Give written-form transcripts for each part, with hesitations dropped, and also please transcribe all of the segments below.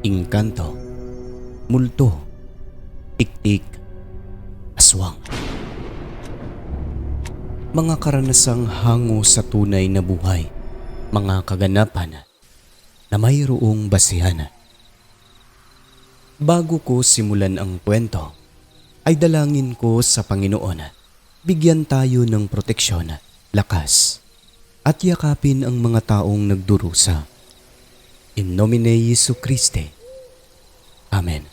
Engkanto, multo, tiktik, aswang. Mga karanasang hango sa tunay na buhay, mga kaganapan na mayroong basihan. Bago ko simulan ang kwento, ay dalangin ko sa Panginoon, bigyan tayo ng proteksyon, lakas, at yakapin ang mga taong nagdurusa. In nomine Jesu Christi. Amen.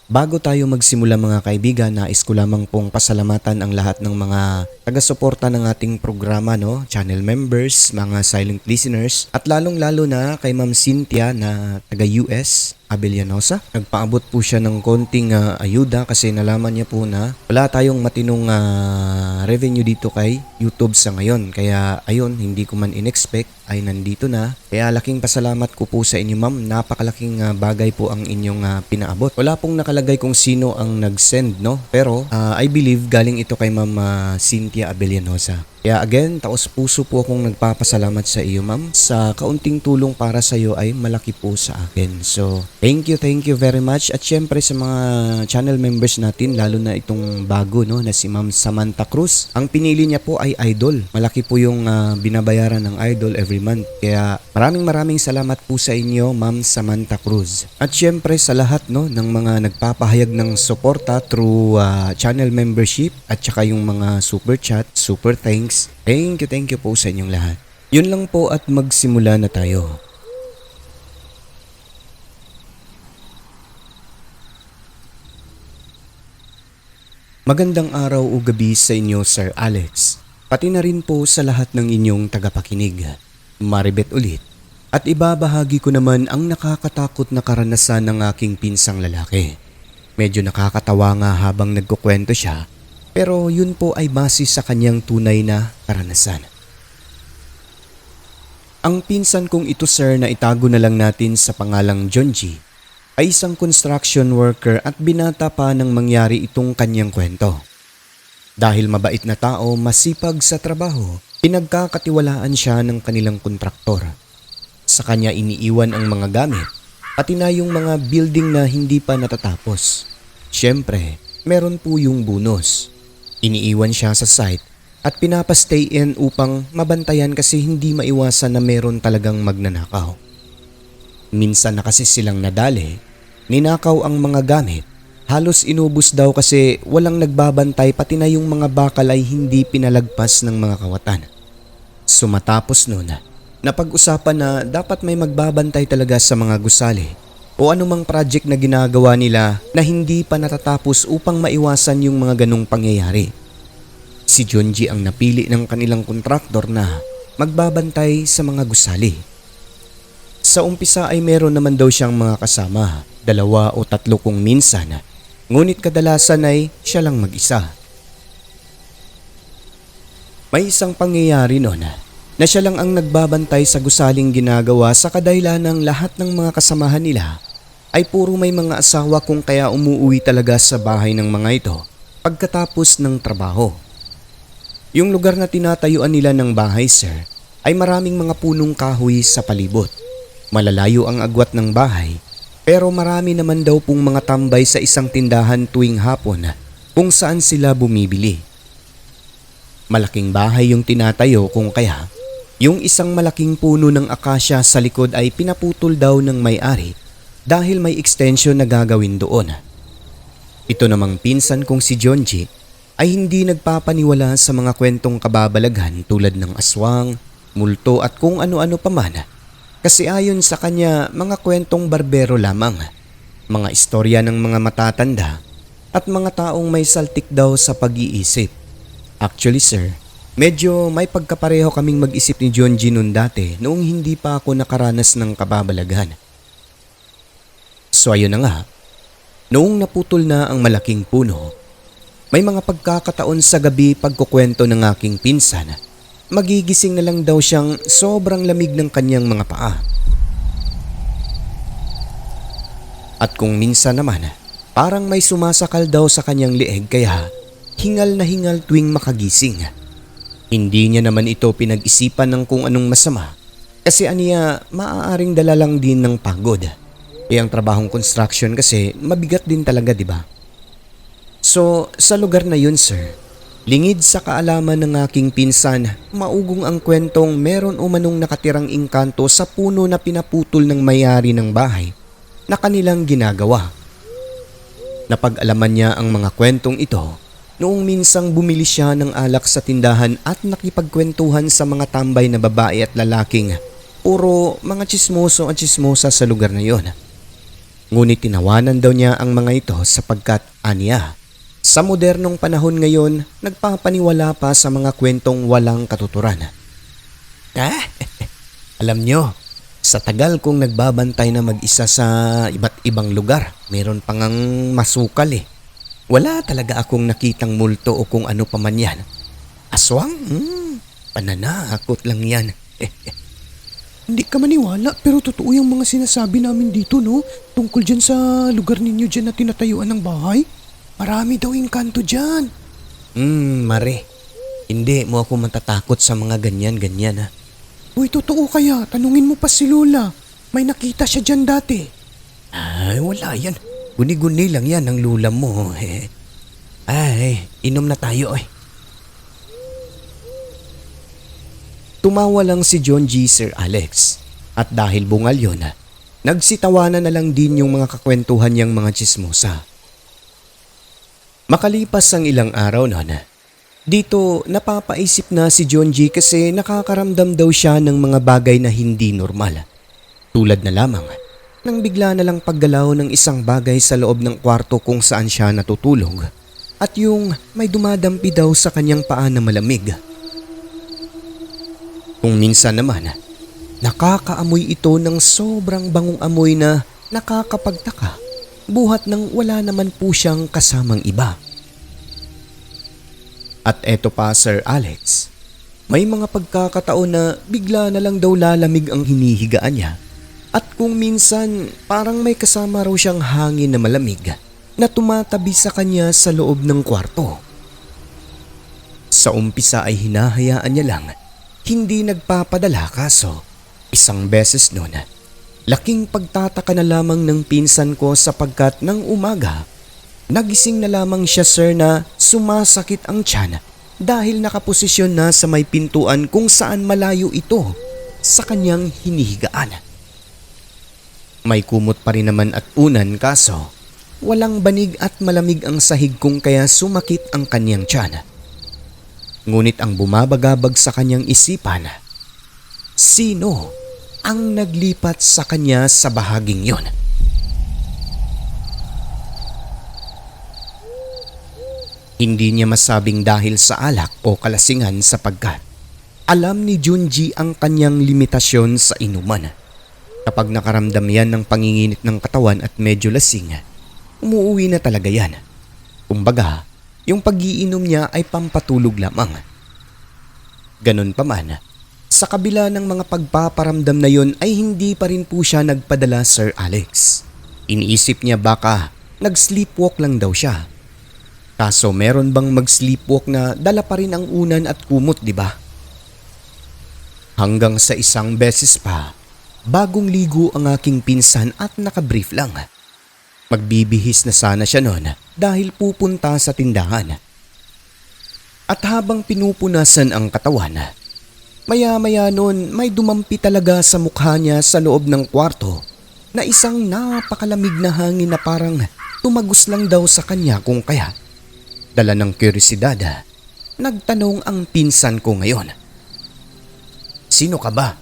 Bago tayo magsimula mga kaibigan, nais ko lamang pong pasalamatan ang lahat ng mga taga-suporta ng ating programa, channel members, mga silent listeners, at lalong-lalo na kay Ma'am Cynthia na taga-US, Abellanosa. Nagpaabot po siya ng konting ayuda kasi nalaman niya po na wala tayong matinong revenue dito kay YouTube sa ngayon. Kaya ayun, hindi ko man in-expect ay nandito na. Kaya laking pasalamat ko po sa inyo ma'am. Napakalaking bagay po ang inyong pinaabot. Wala pong nakalagay kung sino ang nag-send, pero I believe galing ito kay Ma'am Cynthia Abellanosa. Kaya again, taos puso po akong nagpapasalamat sa iyo ma'am. Sa kaunting tulong para sa iyo ay malaki po sa akin. So, thank you very much. At syempre sa mga channel members natin, lalo na itong bago na si Ma'am Samantha Cruz. Ang pinili niya po ay Idol. Malaki po yung binabayaran ng Idol every month. Kaya maraming salamat po sa inyo Ma'am Samantha Cruz. At syempre sa lahat ng mga nagpapahayag ng suporta through channel membership at saka yung mga super chat, super thanks. Thank you po sa inyong lahat. Yun lang po at magsimula na tayo. Magandang araw o gabi sa inyo Sir Alex, pati na rin po sa lahat ng inyong tagapakinig. Maribet ulit at ibabahagi ko naman ang nakakatakot na karanasan ng aking pinsang lalaki. Medyo nakakatawa nga habang nagkukwento siya, pero yun po ay base sa kanyang tunay na karanasan. Ang pinsan kong ito sir na itago na lang natin sa pangalang John G ay isang construction worker at binata pa nang mangyari itong kanyang kwento. Dahil mabait na tao, masipag sa trabaho, pinagkakatiwalaan siya ng kanilang kontraktor. Sa kanya iniiwan ang mga gamit, pati na yung mga building na hindi pa natatapos. Siyempre, meron po yung bonus. Iniiwan siya sa site at pinapastay in upang mabantayan kasi hindi maiwasan na meron talagang magnanakaw. Minsan na kasi silang nadali, ninakaw ang mga gamit, halos inubos daw kasi walang nagbabantay pati na yung mga bakal ay hindi pinalagpas ng mga kawatan. So matapos noon, napag-usapan na dapat may magbabantay talaga sa mga gusali o anumang project na ginagawa nila na hindi pa natatapos upang maiwasan yung mga ganong pangyayari. Si John G ang napili ng kanilang kontraktor na magbabantay sa mga gusali. Sa umpisa ay meron naman daw siyang mga kasama, 2 o 3 kung minsan, ngunit kadalasan ay siya lang mag-isa. May isang pangyayari noon na siya lang ang nagbabantay sa gusaling ginagawa sa kadahilan ng lahat ng mga kasamahan nila ay puro may mga asawa kung kaya umuwi talaga sa bahay ng mga ito pagkatapos ng trabaho. Yung lugar na tinatayuan nila ng bahay sir ay maraming mga punong kahoy sa palibot. Malalayo ang agwat ng bahay pero marami naman daw pong mga tambay sa isang tindahan tuwing hapon kung saan sila bumibili. Malaking bahay yung tinatayo kung kaya yung isang malaking puno ng akasya sa likod ay pinaputol daw ng may-ari dahil may extension na gagawin doon. Ito namang pinsan kong si John G ay hindi nagpapaniwala sa mga kwentong kababalaghan tulad ng aswang, multo at kung ano-ano pa man. Kasi ayon sa kanya mga kwentong barbero lamang, mga istorya ng mga matatanda at mga taong may saltik daw sa pag-iisip. Actually sir, medyo may pagkapareho kaming mag-isip ni John G noon dati noong hindi pa ako nakaranas ng kababalaghan. So ayun na nga, noong naputol na ang malaking puno, may mga pagkakataon sa gabi pagkukwento ng aking pinsan, magigising na lang daw siyang sobrang lamig ng kanyang mga paa. At kung minsan naman, parang may sumasakal daw sa kanyang leeg kaya hingal na hingal tuwing makagising. Hindi niya naman ito pinag-isipan ng kung anong masama kasi aniya maaaring dala lang din ng pagod. Ang trabahong construction kasi mabigat din talaga, di ba? So, sa lugar na yun, sir, lingid sa kaalaman ng aking pinsan, maugong ang kwentong meron umanong nakatirang engkanto sa puno na pinaputol ng may-ari ng bahay na kanilang ginagawa. Napag-alaman niya ang mga kwentong ito noong minsang bumili siya ng alak sa tindahan at nakipagkwentuhan sa mga tambay na babae at lalaking puro mga tsismoso at tsismosa sa lugar na yon. Ngunit tinawanan daw niya ang mga ito sapagkat aniya, sa modernong panahon ngayon, nagpapaniwala pa sa mga kwentong walang katuturan. Alam nyo, sa tagal kong nagbabantay na mag-isa sa iba't ibang lugar, meron pang ang masukal eh. Wala talaga akong nakitang multo o kung ano pa man yan. Aswang? Pananakot lang yan. Hindi ka maniwala pero totoo yung mga sinasabi namin dito, no? Tungkol dyan sa lugar ninyo dyan na tinatayuan ng bahay. Marami daw engkanto dyan. Mare. Hindi mo ako matatakot sa mga ganyan-ganyan ha. Uy, totoo kaya? Tanungin mo pa si Lola. May nakita siya dyan dati. Ay, wala yan. Guni-guni lang yan ang lula mo. Ay, inom na tayo eh. Tumawa lang si John G. Sir Alex. At dahil bungal yun, nagsitawanan na lang din yung mga kakwentuhan niyang mga tsismosa. Makalipas ang ilang araw noon, dito napapaisip na si John G kasi nakakaramdam daw siya ng mga bagay na hindi normal. Tulad na lamang nang bigla na lang paggalaw ng isang bagay sa loob ng kwarto kung saan siya natutulog at yung may dumadampi daw sa kanyang paa na malamig. Kung minsan naman, nakakaamoy ito ng sobrang bangong amoy na nakakapagtaka. Buhat nang wala naman po siyang kasamang iba. At eto pa, Sir Alex, may mga pagkakataon na bigla na lang daw lalamig ang hinihigaan niya. At kung minsan parang may kasama raw siyang hangin na malamig na tumatabi sa kanya sa loob ng kwarto. Sa umpisa ay hinahayaan niya lang, hindi nagpapadala kaso isang beses noon. Laking pagtataka na lamang ng pinsan ko sapagkat ng umaga, nagising na lamang siya, sir, na sumasakit ang tiyan dahil nakaposisyon na sa may pintuan kung saan malayo ito sa kanyang hinihigaan. May kumot pa rin naman at unan kaso walang banig at malamig ang sahig kung kaya sumakit ang kanyang tiyan. Ngunit ang bumabagabag sa kanyang isipan, sino ang naglipat sa kanya sa bahaging yon? Hindi niya masabing dahil sa alak o kalasingan sapagkat alam ni Junji ang kanyang limitasyon sa inuman. Kapag nakaramdam yan ng panginginit ng katawan at medyo lasing, umuuwi na talaga yan. Kumbaga, yung pag-iinom niya ay pampatulog lamang. Ganun pa man, sa kabila ng mga pagpaparamdam na yon ay hindi pa rin po siya nagpadala, Sir Alex. Iniisip niya baka nag-sleepwalk lang daw siya. Kaso meron bang mag-sleepwalk na dala pa rin ang unan at kumot, di ba? Hanggang sa isang beses pa, bagong ligo ang aking pinsan at nakabrief lang. Magbibihis na sana siya noon dahil pupunta sa tindahan. At habang pinupunasan ang katawan, maya-maya noon may dumampi talaga sa mukha niya sa loob ng kwarto na isang napakalamig na hangin na parang tumagos lang daw sa kanya kung kaya. Dala ng kuryosidad, nagtanong ang pinsan ko ngayon. Sino ka ba?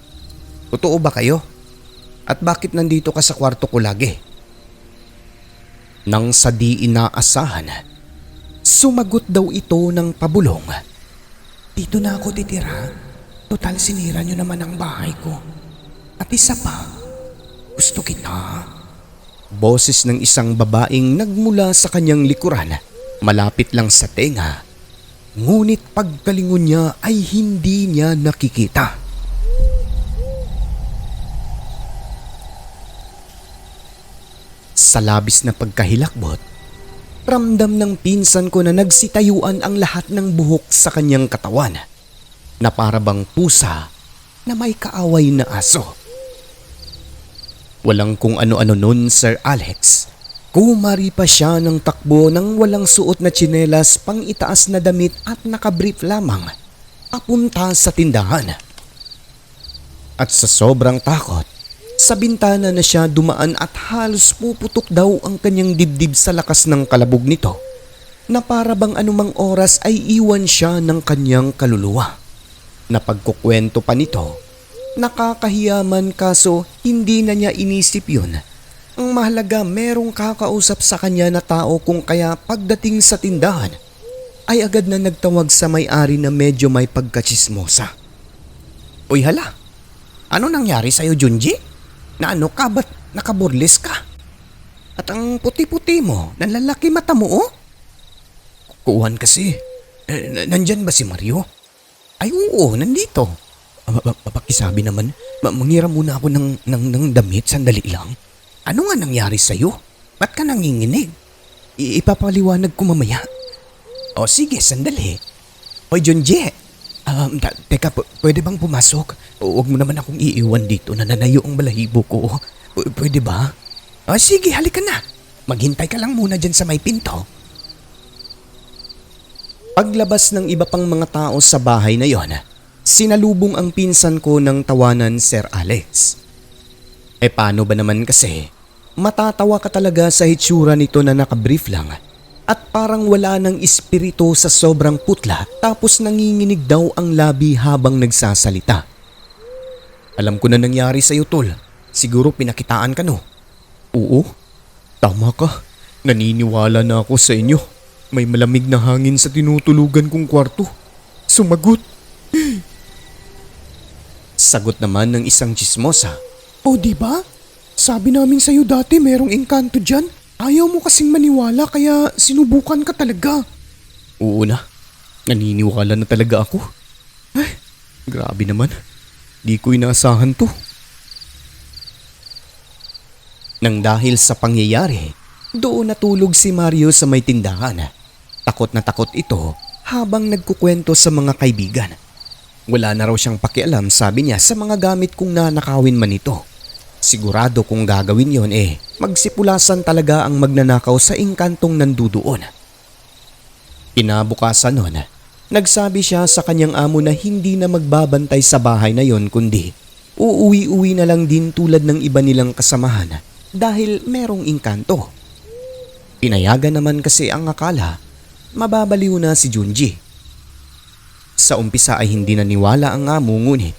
Totoo ba kayo? At bakit nandito ka sa kwarto ko lagi? Nang sa di inaasahan, sumagot daw ito ng pabulong. Dito na ako titira. Total sinira nyo naman ang bahay ko. At isa pa, gusto kita. Boses ng isang babaeng nagmula sa kanyang likuran, malapit lang sa tenga. Ngunit pagkalingon niya ay hindi niya nakikita. Sa labis na pagkahilakbot, ramdam ng pinsan ko na nagsitayuan ang lahat ng buhok sa kanyang katawan na para bang pusa na may kaaway na aso. Walang kung ano-ano nun, Sir Alex. Kumari pa siya ng takbo nang walang suot na tsinelas, pang itaas na damit at nakabrief lamang, papunta sa tindahan. At sa sobrang takot, sa bintana na siya dumaan at halos puputok daw ang kanyang dibdib sa lakas ng kalabog nito, na para bang anumang oras ay iwan siya ng kanyang kaluluwa. Napagkukwento pa nito, nakakahiyaman kaso hindi na niya inisip yun. Ang mahalaga merong kakausap sa kanya na tao, kung kaya pagdating sa tindahan ay agad na nagtawag sa may-ari na medyo may pagkatsismosa. Uy hala, ano nangyari sa'yo, Junji? Na ano ka, ba't nakaburlis ka? At ang puti-puti mo, nanlalaki mata mo oh? Kuwan kasi, nandyan ba si Mario? Ay oo, nandito. Pakisabi naman, mangiram muna ako ng damit, sandali lang. Ano nga nangyari sa'yo? Ba't ka nanginginig? Ipapaliwanag ko mamaya. O sige, sandali. Hoy Junji, teka, pwede bang pumasok? Huwag mo naman akong iiwan dito, nananayo ang balahibo ko. Pwede ba? O sige, halika na. Maghintay ka lang muna dyan sa may pinto. Paglabas ng iba pang mga tao sa bahay na yon, sinalubong ang pinsan ko ng tawanan, Sir Alex. Paano ba naman kasi? Matatawa ka talaga sa hitsura nito na nakabrief lang at parang wala ng espiritu sa sobrang putla, tapos nanginginig daw ang labi habang nagsasalita. Alam ko na nangyari sa'yo, tol. Siguro pinakitaan ka no? Oo, tama ka. Naniniwala na ako sa inyo. May malamig na hangin sa tinutulugan kong kwarto. Sumagot. Sagot naman ng isang chismosa. O di ba? Sabi namin sa'yo dati merong engkanto dyan. Ayaw mo kasing maniwala kaya sinubukan ka talaga. Oo na. Naniniwala na talaga ako. Ay, grabe naman. Di ko inaasahan to. Nang dahil sa pangyayari, doon natulog si Mario sa may tindahan. Takot na takot ito habang nagkukwento sa mga kaibigan. Wala na raw siyang pakialam, sabi niya, sa mga gamit kung nanakawin man ito. Sigurado kung gagawin yon magsipulasan talaga ang magnanakaw sa engkantong nandudoon. Kinabukasan nun, nagsabi siya sa kanyang amo na hindi na magbabantay sa bahay na yon kundi uuwi-uwi na lang din tulad ng iba nilang kasamahan dahil merong engkanto. Pinayagan naman kasi ang akala mababaliw na si Junji. Sa umpisa ay hindi naniwala ang amo, ngunit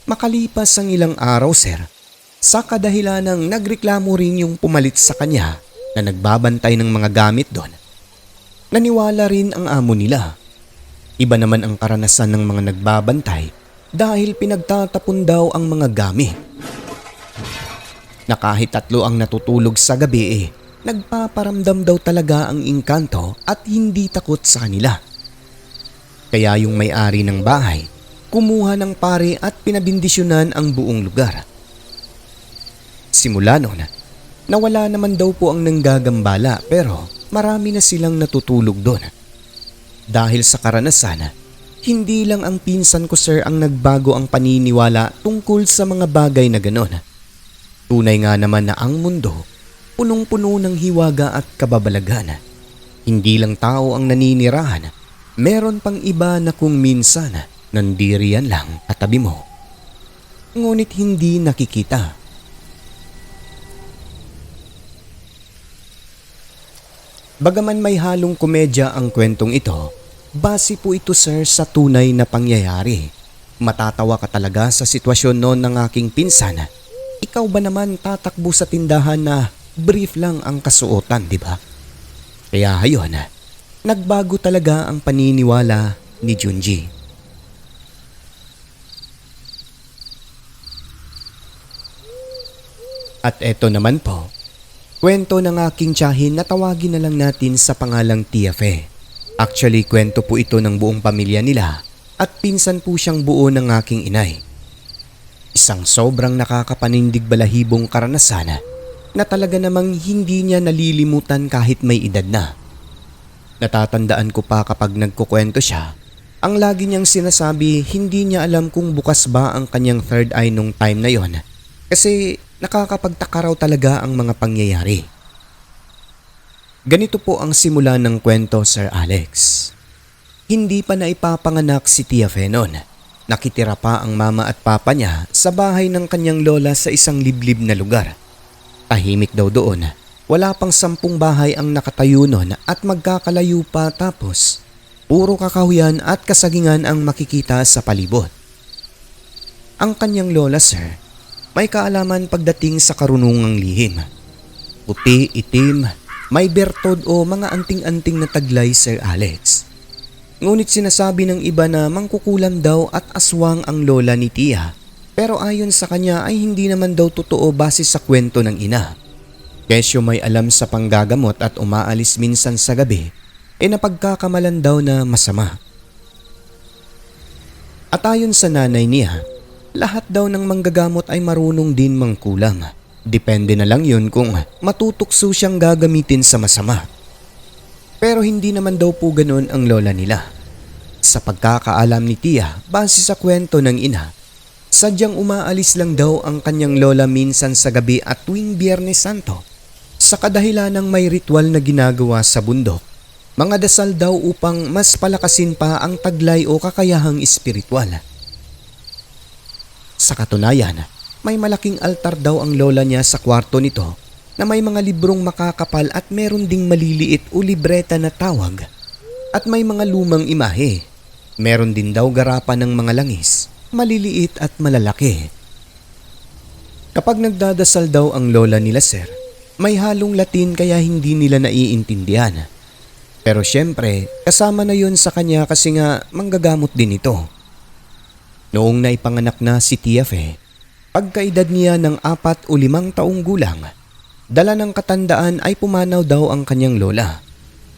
makalipas ang ilang araw, sir, sa kadahilanang nagreklamo rin yung pumalit sa kanya na nagbabantay ng mga gamit doon, naniwala rin ang amo nila. Iba naman ang karanasan ng mga nagbabantay dahil pinagtatapon daw ang mga gamit. Na kahit 3 ang natutulog sa gabi nagpaparamdam daw talaga ang engkanto at hindi takot sa kanila. Kaya yung may-ari ng bahay kumuha ng pare at pinabindisyonan ang buong lugar. Simula noon, nawala naman daw po ang nanggagambala, pero marami na silang natutulog doon. Dahil sa karanasan, hindi lang ang pinsan ko, sir, ang nagbago ang paniniwala tungkol sa mga bagay na ganon. Tunay nga naman na ang mundo punong-puno ng hiwaga at kababalaghan. Hindi lang tao ang naninirahan, meron pang iba na kung minsan nandiriyan lang katabi mo, ngunit hindi nakikita. Bagaman may halong komedya ang kwentong ito, base po ito, sir, sa tunay na pangyayari. Matatawa ka talaga sa sitwasyon noon ng aking pinsan. Ikaw ba naman tatakbo sa tindahan na brief lang ang kasuotan, di ba? Kaya hayon, nagbago talaga ang paniniwala ni Junji. At eto naman po, kwento ng aking tiyahin na tawagin na lang natin sa pangalang Tia Fe. Actually, kwento po ito ng buong pamilya nila at pinsan po siyang buo ng aking inay. Isang sobrang nakakapanindig balahibong karanasan na talaga namang hindi niya nalilimutan kahit may edad na. Natatandaan ko pa kapag nagkukwento siya, ang lagi niyang sinasabi hindi niya alam kung bukas ba ang kanyang third eye nung time na yon Kasi nakakapagtaka raw talaga ang mga pangyayari. Ganito po ang simula ng kwento, Sir Alex. Hindi pa naipapanganak si Tia Fe noon. Nakitira pa ang mama at papa niya sa bahay ng kanyang lola sa isang liblib na lugar. Tahimik daw doon. Wala pang 10 bahay ang nakatayo noon at magkakalayo pa, tapos puro kakahuyan at kasagingan ang makikita sa palibot. Ang kanyang lola, sir, may kaalaman pagdating sa karunungang lihim. Puti, itim, may bertod o mga anting-anting na taglay, Sir Alex. Ngunit sinasabi ng iba na mangkukulam daw at aswang ang lola ni Tia, pero ayon sa kanya ay hindi naman daw totoo base sa kwento ng ina. Kesyo may alam sa panggagamot at umaalis minsan sa gabi, napagkakamalan daw na masama. At ayon sa nanay niya, lahat daw ng manggagamot ay marunong din mangkulam. Depende na lang yun kung matutukso siyang gagamitin sa masama. Pero hindi naman daw po ganoon ang lola nila. Sa pagkakaalam ni Tia, base sa kwento ng ina, sadyang umaalis lang daw ang kanyang lola minsan sa gabi at tuwing Biyernes Santo, sa kadahilan ng may ritual na ginagawa sa bundok. Mga dasal daw upang mas palakasin pa ang taglay o kakayahang espiritual. Sa katunayan, may malaking altar daw ang lola niya sa kwarto nito na may mga librong makakapal at meron ding maliliit o libreta na tawag at may mga lumang imahe. Meron din daw garapan ng mga langis, maliliit at malalaki. Kapag nagdadasal daw ang lola nila, sir, may halong Latin kaya hindi nila naiintindihan. Pero syempre, kasama na yun sa kanya kasi nga manggagamot din ito. Noong naipanganak na si Tia Fe, pagkaedad niya ng 4 o 5 taong gulang, dala ng katandaan ay pumanaw daw ang kanyang lola.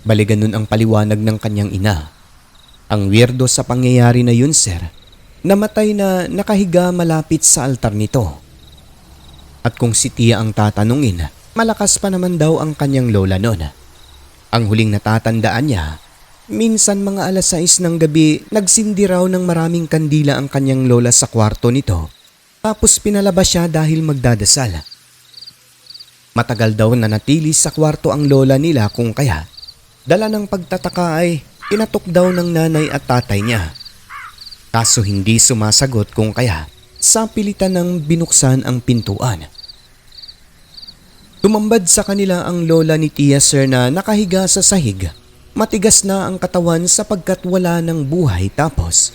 Bali ganun ang paliwanag ng kanyang ina. Ang weirdo sa pangyayari na yun, sir, namatay na nakahiga malapit sa altar nito. At kung si Tia ang tatanungin, malakas pa naman daw ang kanyang lola noon. Ang huling natatandaan niya, minsan mga 6:00 ng gabi nagsindi raw ng maraming kandila ang kanyang lola sa kwarto nito. Tapos pinalabas siya dahil magdadasal. Matagal daw nanatili sa kwarto ang lola nila kung kaya dala ng pagtataka ay inatok daw ng nanay at tatay niya. Kaso hindi sumasagot kung kaya sa pilitan ng binuksan ang pintuan. Tumambad sa kanila ang lola ni Tia, sir, na nakahiga sa sahig. Matigas na ang katawan sapagkat wala ng buhay, tapos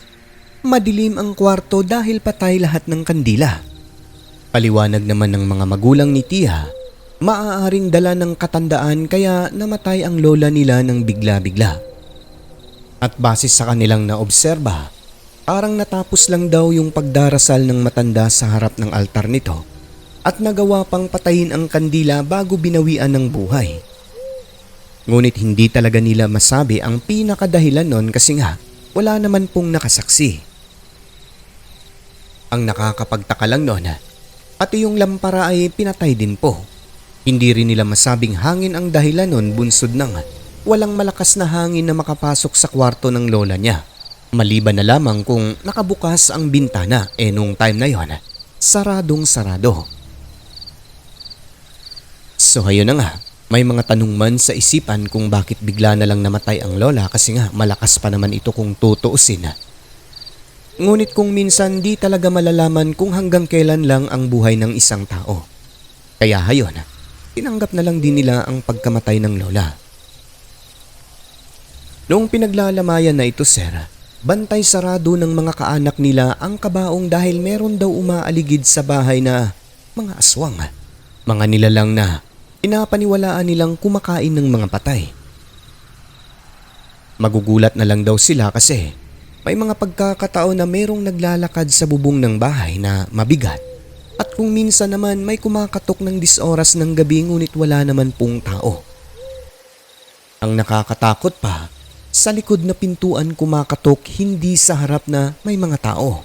madilim ang kwarto dahil patay lahat ng kandila. Paliwanag naman ng mga magulang ni Tia, maaaring dala ng katandaan kaya namatay ang lola nila ng bigla-bigla. At base sa kanilang naobserba, parang natapos lang daw yung pagdarasal ng matanda sa harap ng altar nito at nagawa pang patayin ang kandila bago binawian ng buhay. Ngunit hindi talaga nila masabi ang pinakadahilan nun kasi nga wala naman pong nakasaksi. Ang nakakapagtaka lang nun, pati yung lampara ay pinatay din po. Hindi rin nila masabing hangin ang dahilan nun, bunsod nang walang malakas na hangin na makapasok sa kwarto ng lola niya. Maliban na lamang kung nakabukas ang bintana, nung time na yon, saradong sarado. So ayun na nga, may mga tanong man sa isipan kung bakit bigla na lang namatay ang lola kasi nga malakas pa naman ito kung tutuusin. Ngunit kung minsan di talaga malalaman kung hanggang kailan lang ang buhay ng isang tao. Kaya hayon, tinanggap na lang din nila ang pagkamatay ng lola. Noong pinaglalamayan na ito, sir, bantay sarado ng mga kaanak nila ang kabaong dahil meron daw umaaligid sa bahay na mga aswang. Mga nilalang na pinapaniwalaan nilang kumakain ng mga patay. Magugulat na lang daw sila kasi may mga pagkakataon na merong naglalakad sa bubong ng bahay na mabigat at kung minsan naman may kumakatok ng 10 oras ng gabi ngunit wala naman pong tao. Ang nakakatakot pa, sa likod na pintuan kumakatok hindi sa harap na may mga tao.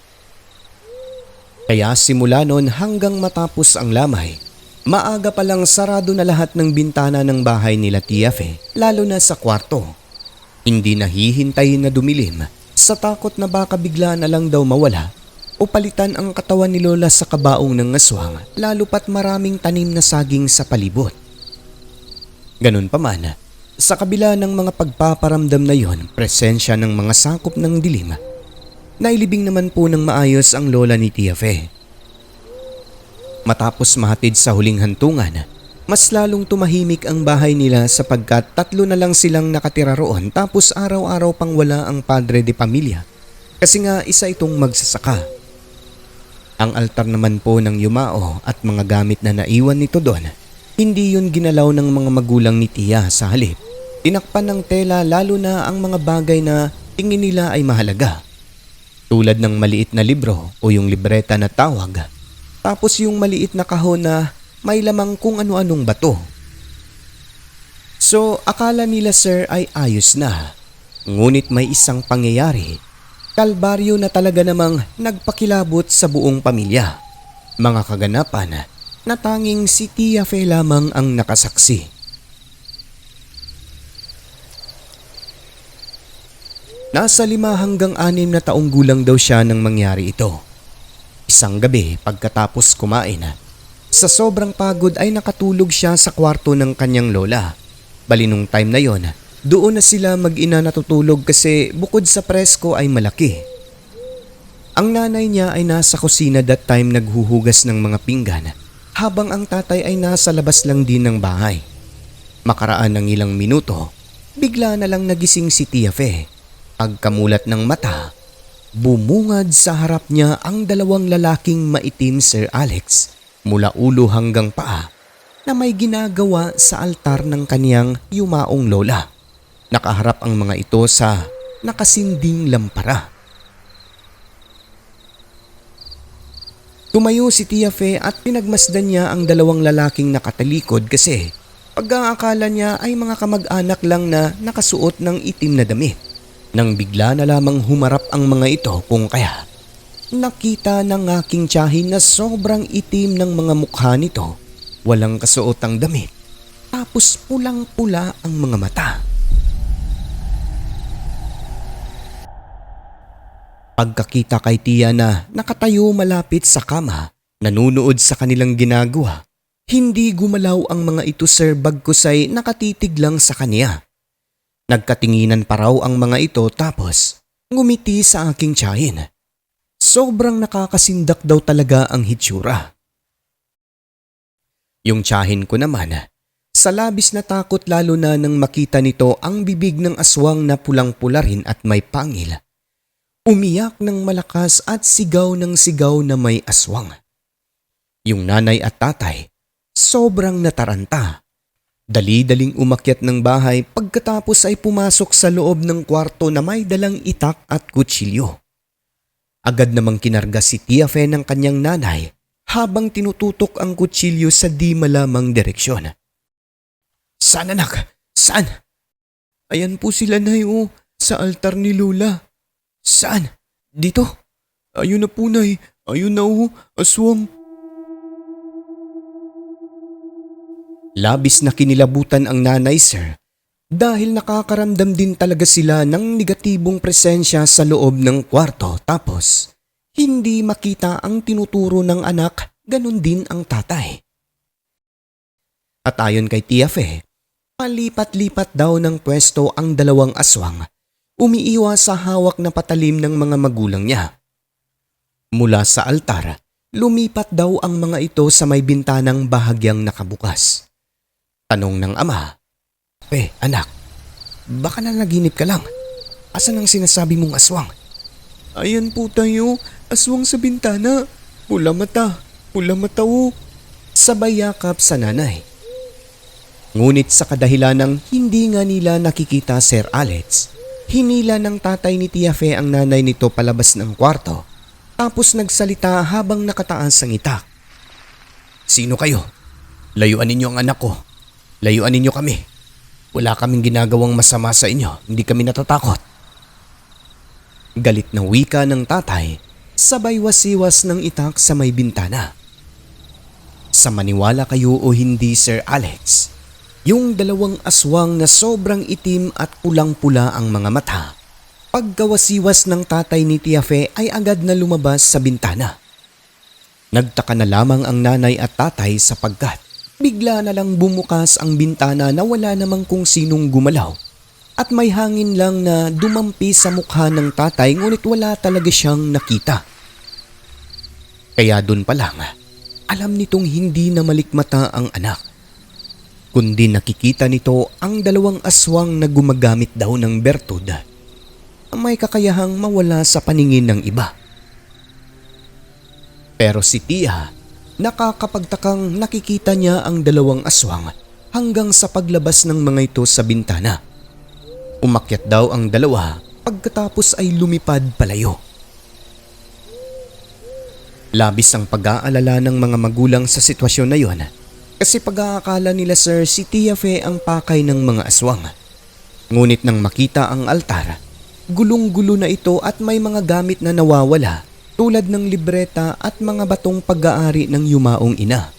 Kaya simula noon hanggang matapos ang lamay, maaga pa lang sarado na lahat ng bintana ng bahay nila Tia Fe, lalo na sa kwarto. Hindi nahihintayin na dumilim sa takot na baka bigla na lang daw mawala o palitan ang katawan ni Lola sa kabaong ng aswang lalo pat maraming tanim na saging sa palibot. Ganun pa man, sa kabila ng mga pagpaparamdam na yon, presensya ng mga sakop ng dilim, nailibing naman po ng maayos ang lola ni Tia Fe. Matapos mahatid sa huling hantungan, mas lalong tumahimik ang bahay nila sapagkat 3 na lang silang nakatira roon tapos araw-araw pang wala ang padre de pamilya kasi nga isa itong magsasaka. Ang altar naman po ng yumao at mga gamit na naiwan nito doon, hindi yun ginalaw ng mga magulang ni Tia. Sa halip, tinakpan ng tela lalo na ang mga bagay na tingin nila ay mahalaga. Tulad ng maliit na libro o yung libreta na tawag, tapos yung maliit na kahon na may lamang kung ano-anong bato. So akala nila sir ay ayos na. Ngunit may isang pangyayari, kalbaryo na talaga namang nagpakilabot sa buong pamilya. Mga kaganapan na tanging si Tia Fe lamang ang nakasaksi. Nasa 5 hanggang 6 na taong gulang daw siya nang mangyari ito. Isang gabi pagkatapos kumain, sa sobrang pagod ay nakatulog siya sa kwarto ng kanyang lola. Bali nung time na yon, doon na sila mag-ina natutulog kasi bukod sa presko ay malaki. Ang nanay niya ay nasa kusina that time naghuhugas ng mga pinggan habang ang tatay ay nasa labas lang din ng bahay. Makaraan ng ilang minuto, bigla na lang nagising si Tia Fe. Pagkamulat ng mata, bumungad sa harap niya ang 2 lalaking maitim, Sir Alex, mula ulo hanggang paa na may ginagawa sa altar ng kaniyang yumaong lola. Nakaharap ang mga ito sa nakasinding lampara. Tumayo si Tia Fe at pinagmasdan niya ang 2 lalaking nakatalikod kasi pag-aakala niya ay mga kamag-anak lang na nakasuot ng itim na damit. Nang bigla na lamang humarap ang mga ito kung kaya, nakita ng aking tiyahin na sobrang itim ng mga mukha nito, walang kasuotang damit, tapos pulang-pula ang mga mata. Pagkakita kay Tia na nakatayo malapit sa kama, nanunood sa kanilang ginagawa, hindi gumalaw ang mga ito sir bagkus ay nakatitig lang sa kanya. Nagkatinginan pa raw ang mga ito tapos ngumiti sa aking tiyahin. Sobrang nakakasindak daw talaga ang hitsura. Yung tiyahin ko naman, sa labis na takot lalo na nang makita nito ang bibig ng aswang na pulang-pula rin at may pangil. Umiyak ng malakas at sigaw ng sigaw na may aswang. Yung nanay at tatay, sobrang nataranta. Dali-daling umakyat ng bahay pagkatapos ay pumasok sa loob ng kwarto na may dalang itak at kutsilyo. Agad namang kinarga si Tia Fe ng kanyang nanay habang tinututok ang kutsilyo sa di malamang direksyon. Saan anak? Saan? Ayan po sila nay sa altar ni Lola. Saan? Dito? Ayun na po nay, ayun na aswang. Labis na kinilabutan ang nanay sir dahil nakakaramdam din talaga sila ng negatibong presensya sa loob ng kwarto tapos hindi makita ang tinuturo ng anak, ganun din ang tatay. At ayon kay Tia Fe, palipat-lipat daw ng pwesto ang 2 aswang, umiiwas sa hawak na patalim ng mga magulang niya. Mula sa altar, lumipat daw ang mga ito sa may bintanang bahagyang nakabukas. Tanong ng ama, anak, baka nanaginip ka lang. Asan ang sinasabi mong aswang? Ayan po tayo, aswang sa bintana. Pula mata Sabay yakap sa nanay. Ngunit sa kadahilan ng hindi nga nila nakikita Sir Alex, hinila ng tatay ni Tia Fe ang nanay nito palabas ng kwarto. Tapos nagsalita habang nakataas ang itak. Sino kayo? Layuan ninyo ang anak ko. Layuan ninyo kami. Wala kaming ginagawang masama sa inyo. Hindi kami natatakot. Galit na wika ng tatay, sabay wasiwas ng itak sa may bintana. Sa maniwala kayo o hindi Sir Alex, yung 2 aswang na sobrang itim at pulang-pula ang mga mata, Pagkawasiwas ng tatay ni Tia Fe ay agad na lumabas sa bintana. Nagtaka na lamang ang nanay at tatay sapagkat bigla na lang bumukas ang bintana na wala namang kung sinong gumalaw at may hangin lang na dumampi sa mukha ng tatay ngunit wala talaga siyang nakita. Kaya dun pa lang, alam nitong hindi na malikmata ang anak. Kundi nakikita nito ang dalawang aswang na gumagamit daw ng bertud. May kakayahang mawala sa paningin ng iba. Pero si Tia, nakakapagtakang nakikita niya ang dalawang aswang hanggang sa paglabas ng mga ito sa bintana. Umakyat daw ang dalawa pagkatapos ay lumipad palayo. Labis ang pag-aalala ng mga magulang sa sitwasyon na yon kasi pag-aakala nila Sir si Tia Fe ang pakay ng mga aswang. Ngunit nang makita ang altar, gulong-gulo na ito at may mga gamit na nawawala tulad ng libreta at mga batong pag-aari ng yumaong ina.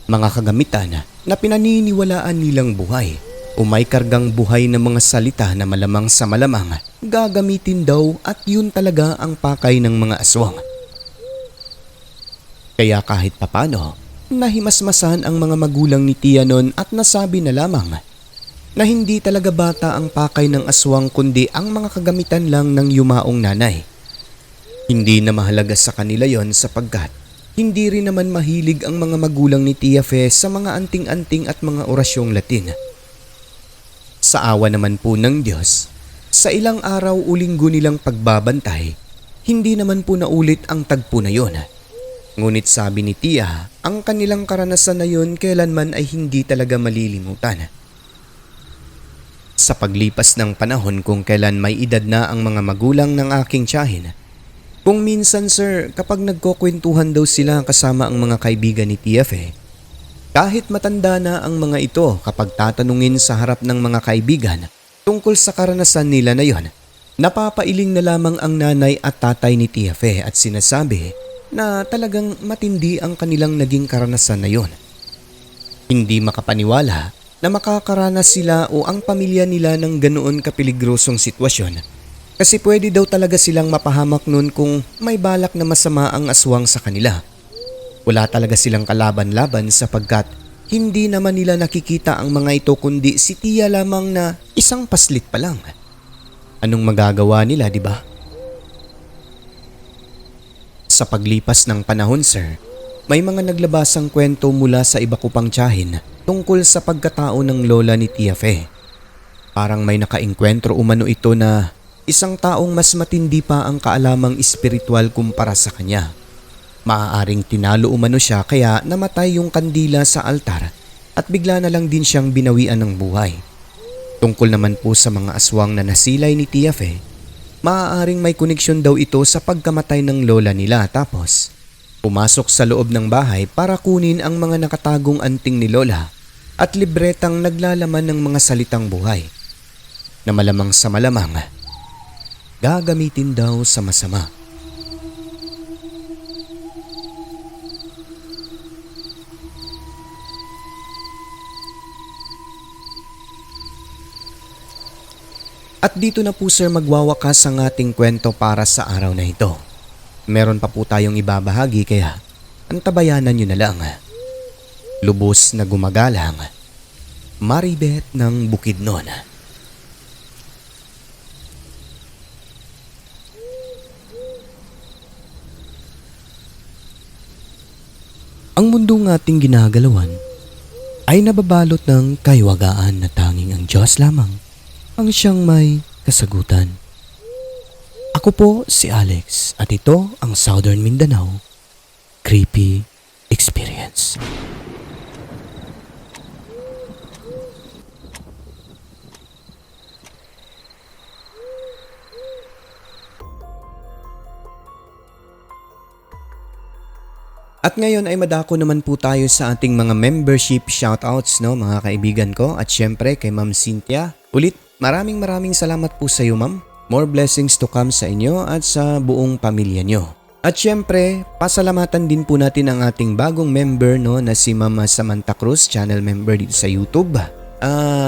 Mga kagamitan na pinaniniwalaan nilang buhay o may kargang buhay na mga salita na malamang sa malamang gagamitin daw at yun talaga ang pakay ng mga aswang. Kaya kahit papano, nahimasmasan ang mga magulang ni Tia noon at nasabi na lamang na hindi talaga bata ang pakay ng aswang kundi ang mga kagamitan lang ng yumaong nanay. Hindi na mahalaga sa kanila yon sapagkat hindi rin naman mahilig ang mga magulang ni Tia Fe sa mga anting-anting at mga orasyong Latin. Sa awa naman po ng Diyos, sa ilang araw o linggo nilang pagbabantay, hindi naman po naulit ang tagpo na yon. Ngunit sabi ni Tia, ang kanilang karanasan na yun kailanman ay hindi talaga malilimutan. Sa paglipas ng panahon kung kailan may edad na ang mga magulang ng aking tiyahin, kung minsan sir kapag nagkukwentuhan daw sila kasama ang mga kaibigan ni Tia Fe, kahit matanda na ang mga ito kapag tatanungin sa harap ng mga kaibigan tungkol sa karanasan nila na yon, napapailing na lamang ang nanay at tatay ni Tia Fe at sinasabi na talagang matindi ang kanilang naging karanasan na yon. Hindi makapaniwala na makakaranas sila o ang pamilya nila ng ganoon kapiligrosong sitwasyon kasi pwede daw talaga silang mapahamak nun kung may balak na masama ang aswang sa kanila. Wala talaga silang kalaban-laban sapagkat hindi naman nila nakikita ang mga ito kundi si Tia lamang na isang paslit pa lang. Anong magagawa nila, di ba? Sa paglipas ng panahon sir, may mga naglabasang kwento mula sa iba ko pang tiyahin tungkol sa pagkatao ng lola ni Tia Fe. Parang may nakaengkwentro umano ito na isang taong mas matindi pa ang kaalamang espiritual kumpara sa kanya. Maaaring tinalo umano siya kaya namatay yung kandila sa altar at bigla na lang din siyang binawian ng buhay. Tungkol naman po sa mga aswang na nasilay ni Tia Fe, maaaring may koneksyon daw ito sa pagkamatay ng lola nila tapos pumasok sa loob ng bahay para kunin ang mga nakatagong anting ni lola at libretang naglalaman ng mga salitang buhay na malamang sa malamang gagamitin daw sa masama. At dito na po sir magwawakas ang ating kwento para sa araw na ito. Meron pa po tayong ibabahagi kaya antabayanan nyo na lang. Lubos na gumagalang, Maribeth ng Bukidnon. Ang mundong ating ginagalawan ay nababalot ng kaiwagaan na tanging ang Diyos lamang ang siyang may kasagutan. Ako po si Alex at ito ang Southern Mindanao Creepy Experience. At ngayon ay madako naman po tayo sa ating mga membership shoutouts, no, mga kaibigan ko. At syempre kay Ma'am Cynthia. Ulit, maraming salamat po sa iyo, Ma'am. More blessings to come sa inyo at sa buong pamilya nyo. At syempre, pasalamatan din po natin ang ating bagong member, no, na si Mama Samantha Cruz, channel member dito sa YouTube.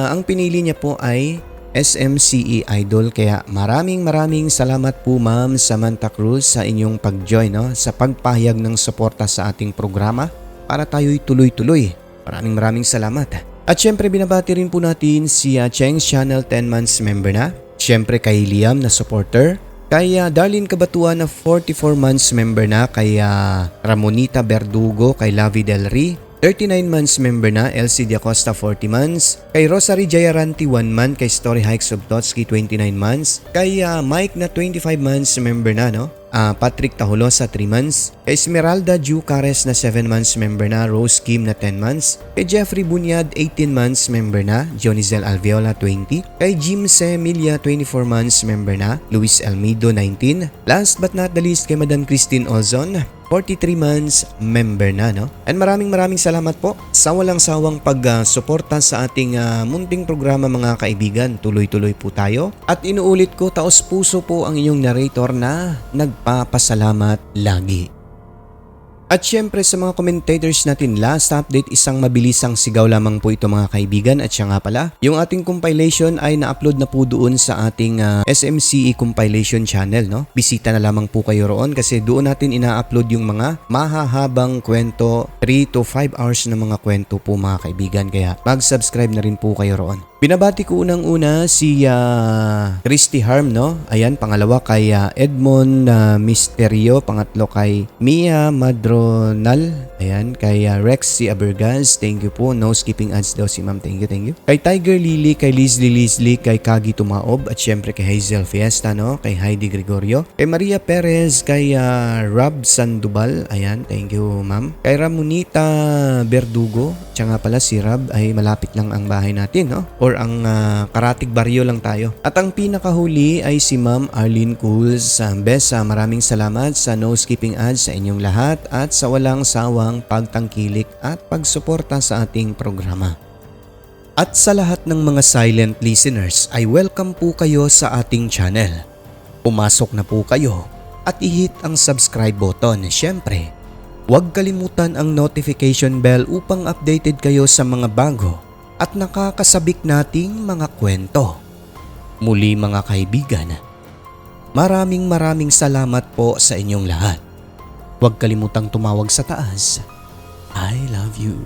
Ang pinili niya po ay SMCE Idol. Kaya maraming salamat po Ma'am Samantha Cruz sa inyong pag-join, no? Sa pagpahayag ng suporta sa ating programa para tayo'y tuloy-tuloy. Maraming salamat. At syempre binabati rin po natin si Cheng's Channel 10 months member na. Syempre kay Liam na supporter. Kay Darlene Kabatuan na 44 months member na. Kay Ramonita Berdugo, kay Lavi Del Rey 39 months member na. Elsie de Acosta 40 months. Kay Rosary Jayaranti 1 month. Kay Story Hikes of Totski 29 months. Kay Mike na 25 months member na, no? Patrick Tahulosa 3 months. Kay Esmeralda Jucares na 7 months member na. Rose Kim na 10 months. Kay Jeffrey Bunyad 18 months member na. Jonizel Alveola 20. Kay Jim Semilia 24 months member na. Luis Almido 19. Last but not the least kay Madam Christine Olzon 43 months member na, no? And maraming salamat po sa walang sawang pag-suporta sa ating munting programa mga kaibigan. Tuloy-tuloy po tayo. At inuulit ko, taos puso po ang inyong narrator na nagpapasalamat lagi. At syempre sa mga commentators natin, last update, isang mabilisang sigaw lamang po ito mga kaibigan. At siya nga pala, yung ating compilation ay na-upload na po doon sa ating SMCE compilation channel, no? Bisita na lamang po kayo roon kasi doon natin ina-upload yung mga mahahabang kwento, 3 to 5 hours na mga kwento po mga kaibigan. Kaya mag-subscribe na rin po kayo roon. Binabati ko unang-una si Christy Harm, no? Ayan, pangalawa kay Edmond Misterio, pangatlo kay Mia Madronal, ayan, kay Rexy Abergaz, thank you po. No skipping ads daw si ma'am, thank you. Kay Tiger Lily, kay Leslie, kay Kagi Tumaob, at syempre kay Hazel Fiesta, no? Kay Heidi Gregorio, kay Maria Perez, kay Rob Sandoval, ayan, thank you ma'am. Kay Ramonita Berdugo, siya nga pala si Rob ay malapit lang ang bahay natin, no? Or ang Karatig Baryo lang tayo. At ang pinakahuli ay si Ma'am Arlene Cools. Besa, maraming salamat sa no skipping ads sa inyong lahat at sa walang sawang pagtangkilik at pagsuporta sa ating programa. At sa lahat ng mga silent listeners ay welcome po kayo sa ating channel. Pumasok na po kayo at i-hit ang subscribe button. Siyempre, huwag kalimutan ang notification bell upang updated kayo sa mga bago at nakakasabik nating mga kwento. Muli mga kaibigan, maraming salamat po sa inyong lahat. Huwag kalimutang tumawag sa taas. I love you.